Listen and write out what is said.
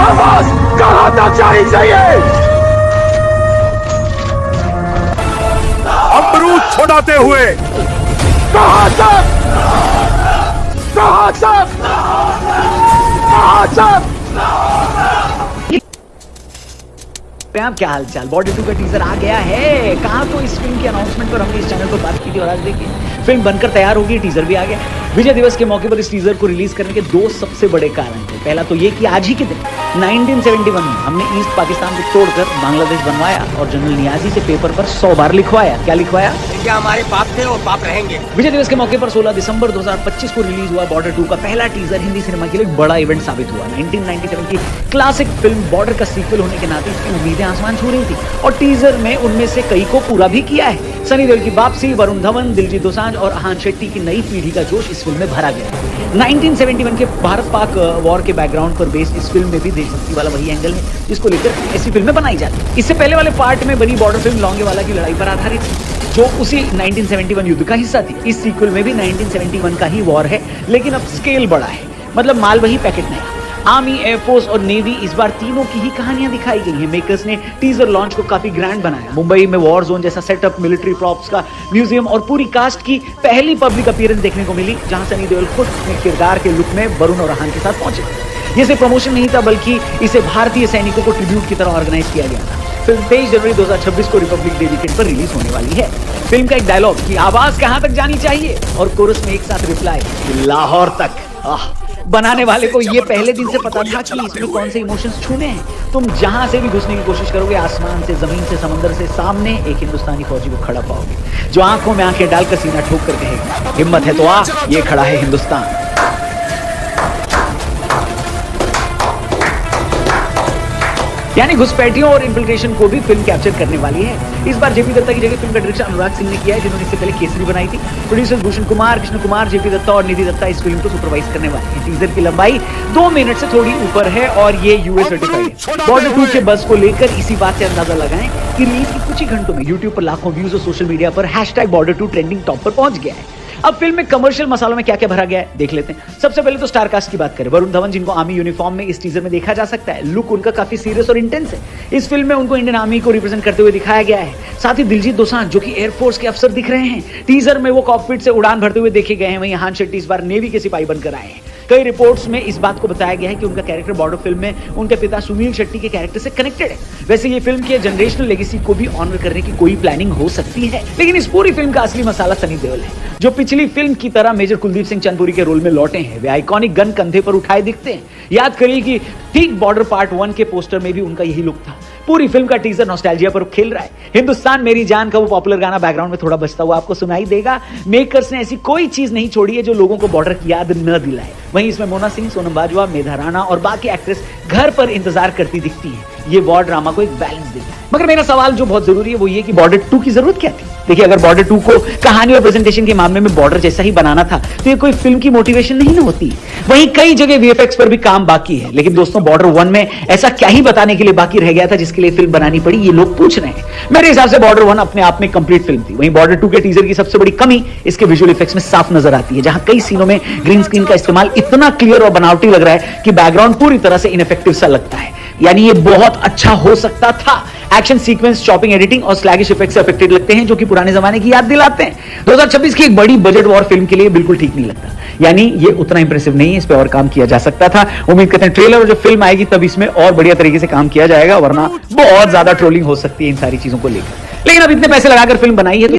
आवाज कहां तक जानी चाहिए? अमरूद छुड़ाते हुए कहां तक? कहां तक? कहां तक? आप क्या हाल चाल? बॉडी 2 का टीजर आ गया है। कहा तो इस फिल्म की अनाउंसमेंट पर हमने इस चैनल पर बात की थी और आज देखिए फिल्म बनकर तैयार होगी, टीजर भी आ गया। विजय दिवस के मौके पर इस टीजर को रिलीज करने के दो सबसे बड़े कारण थे। पहला तो ये कि आज ही के दिन 1971 में हमने ईस्ट पाकिस्तान को तोड़कर बांग्लादेश बनवाया और जनरल नियाजी से पेपर पर 100 बार लिखवाया। क्या लिखवाया? क्या हमारे पाप थे और पाप रहेंगे। विजय दिवस के मौके पर 16 दिसंबर 2025 को रिलीज हुआ बॉर्डर 2 का पहला टीजर हिंदी सिनेमा के लिए एक बड़ा इवेंट साबित हुआ। 1997 की क्लासिक फिल्म बॉर्डर का सीक्वल होने के नाते इसकी उम्मीदें आसमान छू रही थी और टीजर में उनमें से कई को पूरा भी किया है। सनी देओल की वापसी, वरुण धवन, दिलजीत दोसांझ और अहान शेट्टी की नई पीढ़ी का जोश इस फिल्म में भरा गया। 1971 के भारत पाक वॉर के बैकग्राउंड पर बेस्ड इस फिल्म में भी देशभक्ति वाला वही एंगल है जिसको लेकर ऐसी फिल्में बनाई जाती है। इससे पहले वाले पार्ट में बनी बॉर्डर फिल्म लोंगेवाला की लड़ाई पर आधारित थी जो उसी 1971 युद्ध का हिस्सा थी। इस सीक्वल में भी 1971 का ही वॉर है लेकिन अब स्केल बड़ा है, मतलब माल वही पैकेट नहीं। आर्मी, एयरफोर्स और नेवी इस बार तीनों की ही कहानियां दिखाई गई हैं। मेकर्स ने टीजर लॉन्च को काफी ग्रैंड बनाया। मुंबई में वॉर जोन जैसा सेटअप, मिलिट्री प्रॉप्स का म्यूजियम और पूरी कास्ट की पहली पब्लिक अपीयरेंस देखने को मिली जहां सनी देओल खुद अपने किरदार के लुक में वरुण और अहान के साथ पहुंचे। ये सिर्फ प्रमोशन नहीं था बल्कि इसे भारतीय सैनिकों को ट्रिब्यूट की तरह ऑर्गेनाइज किया गया था। फिल्म 23 जनवरी 2026 को रिपब्लिक डे वीकेंड पर रिलीज होने वाली है। फिल्म का एक डायलॉग की आवाज कहां तक जानी चाहिए और कोरस में एक साथ रिप्लाई लाहौर तक। बनाने वाले को ये पहले दिन से पता था कि इसमें कौन से इमोशंस छूने हैं। तुम जहां से भी घुसने की कोशिश करोगे, आसमान से, जमीन से, समंदर से, सामने एक हिंदुस्तानी फौजी को खड़ा पाओगे जो आंखों में आंखें डालकर सीना ठोक कर कहेगा हिम्मत है तो आ, ये खड़ा है हिंदुस्तान। यानी घुसपैठियों और इन्फिल्ट्रेशन को भी फिल्म कैप्चर करने वाली है। इस बार जेपी दत्ता की जगह फिल्म का डायरेक्शन अनुराग सिंह ने किया है जिन्होंने इससे पहले केसरी बनाई थी। प्रोड्यूसर भूषण कुमार, कृष्ण कुमार, जेपी दत्ता और निधि दत्ता इस फिल्म को सुपरवाइज करने वाले हैं। टीजर की लंबाई 2 मिनट से थोड़ी ऊपर है और ये यूएस सर्टिफाइड है। बॉर्डर 2 के बस को लेकर इसी बात से अंदाजा लगाएं कि रिलीज के कुछ ही घंटों में यूट्यूब पर लाखों व्यूज और सोशल मीडिया पर #Border2 ट्रेंडिंग टॉप पर पहुंच गया है। अब फिल्म में कमर्शियल मसालों में क्या क्या भरा गया है देख लेते हैं। सबसे पहले तो स्टार कास्ट की बात करें। वरुण धवन जिनको आर्मी यूनिफॉर्म में इस टीजर में देखा जा सकता है। लुक उनका काफी सीरियस और इंटेंस है। इस फिल्म में उनको इंडियन आर्मी को रिप्रेजेंट करते हुए दिखाया गया है। साथ ही दिलजीत दोसांझ जो कि एयरफोर्स के अफसर दिख रहे हैं। टीजर में वो कॉकपिट से उड़ान भरते हुए देखे गए हैं। वहीं अहान शेट्टी इस बार नेवी के सिपाही बनकर आए हैं। कई रिपोर्ट्स में इस बात को बताया गया है कि उनका कैरेक्टर बॉर्डर फिल्म में उनके पिता सुनील शेट्टी के कैरेक्टर से कनेक्टेड है। वैसे ये फिल्म की जनरेशनल लेगेसी को भी ऑनर करने की कोई प्लानिंग हो सकती है, लेकिन इस पूरी फिल्म का असली मसाला सनी देओल है जो पिछली फिल्म की तरह मेजर कुलदीप सिंह चंदपुरी के रोल में लौटे हैं। वे आइकॉनिक गन कंधे पर उठाए दिखते हैं। याद करिए कि ठीक बॉर्डर पार्ट 1 के पोस्टर में भी उनका यही लुक था। पूरी फिल्म का टीजर नॉस्टैल्जिया पर खेल रहा है। हिंदुस्तान मेरी जान का वो पॉपुलर गाना बैकग्राउंड में थोड़ा बजता हुआ आपको सुनाई देगा। मेकर्स ने ऐसी कोई चीज नहीं छोड़ी है जो लोगों को बॉर्डर की याद न दिलाए। वहीं इसमें मोना सिंह, सोनम बाजवा, मेधा राणा और बाकी एक्ट्रेस घर पर इंतजार करती दिखती है। ये वॉर ड्रामा को एक बैलेंस देता है। मगर मेरा सवाल जो बहुत जरूरी है वो ये कि बॉर्डर 2 की जरूरत क्या थी? देखिए, अगर बॉर्डर 2 को कहानी और प्रेजेंटेशन के मामले में बॉर्डर जैसा ही बनाना था तो ये कोई फिल्म की मोटिवेशन नहीं ना होती। वहीं कई जगह वीएफएक्स पर भी काम बाकी है। लेकिन दोस्तों, बॉर्डर 1 में ऐसा क्या ही बताने के लिए बाकी रह गया था जिसके लिए फिल्म बनानी पड़ी, ये लोग पूछ रहे हैं। मेरे हिसाब से बॉर्डर 1 अपने आप में कंप्लीट फिल्म थी। वहीं बॉर्डर 2 के टीजर की सबसे बड़ी कमी इसके विजुअल इफेक्ट्स में साफ नजर आती है, जहां कई सीनों में ग्रीन स्क्रीन का इस्तेमाल इतना क्लियर और बनावटी लग रहा है कि बैकग्राउंड पूरी तरह से इनफेक्टिव सा लगता है। यानी ये बहुत अच्छा हो सकता था। एक्शन सीक्वेंस, चॉपिंग, एडिटिंग और स्लैगिश इफेक्ट्स से अफेक्टेड लगते हैं जो कि पुराने जमाने की याद दिलाते हैं। 2026 की एक बड़ी बजट वॉर फिल्म के लिए बिल्कुल ठीक नहीं लगता। यानी ये उतना इंप्रेसिव नहीं है, इस पे और काम किया जा सकता था। उम्मीद करते हैं ट्रेलर और जब फिल्म आएगी तब इसमें और बढ़िया तरीके से काम किया जाएगा, वरना बहुत ज्यादा ट्रोलिंग हो सकती है इन सारी चीजों को लेकर। लेकिन अब इतने पैसे लगाकर फिल्म बनाई है तो